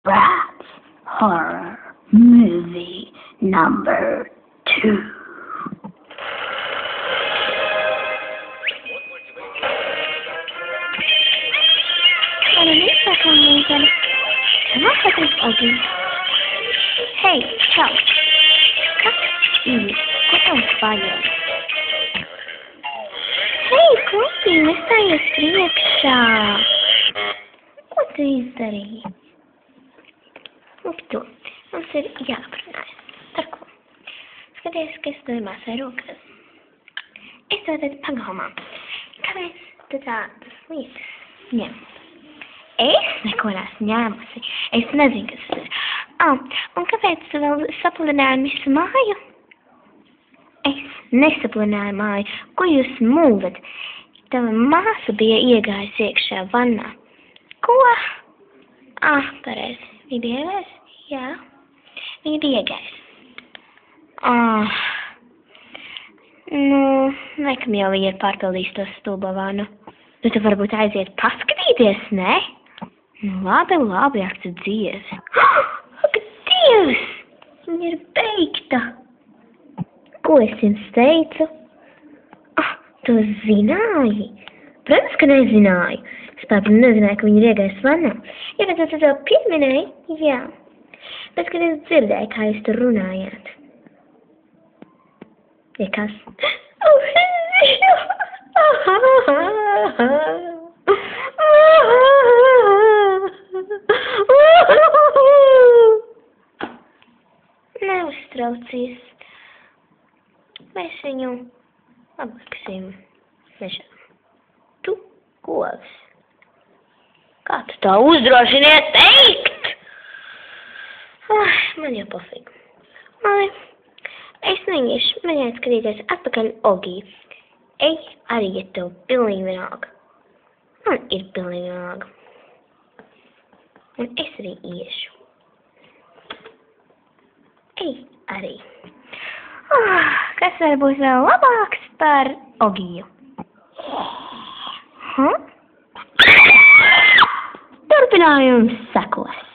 Bratz Horror Movie number 2. Hej, čau. Ko tev vajag? Hei, klupi, nestājies priekšā. Ko tu izdarīji? Lūk to, mums ir jāparunājas. Par ko? Skaties, ka es domās ar rokas. Es to tad pagalmā. Kāpēc tu tādas lietas ņem? Es neko neesmu ņēmusi. Es nezinu, kas tas ir. Un kāpēc tu vēl sapludināji visu māju? Es nesapludināju māju. Ko jūs mūlat? Tava māsa bija iegājusi iekšā vannā. Ko? Pareizi. Viņa bija iegājusi? Jā. Viņa bija iegājusi. Laikam jau viņa ir pārpildījusi to stulbo vannu. Nu, tu varbūt aiziet paskatīties, ne? Labi, ak, tu Dievs. Ak, Dievs! Viņa ir beigta. Ko es jums teicu? Tu zināji? Protams, ka nezināju. Es pārpildu nezināju, ka viņa ir iegājusi vannā. Ja, bet tu to pieminēji? Jā. Bet, kad es dzirdēju, kā jūs tur runājāt. Ja kas? Neuztraucies. Mēs viņu apliksim mežā. Tu govs. Kā tu tā uzdrošinies teikt? Man jau pofīgi. Es neiešu, man jāskatīties atpakaļ Ogī. Ej arī, ja tev pilnīgi vienalga. Man ir pilnīgi vienalga. Un es arī iešu. Ej arī. Kas var būt vēl labāks par Ogiju? Turpinājums sekos.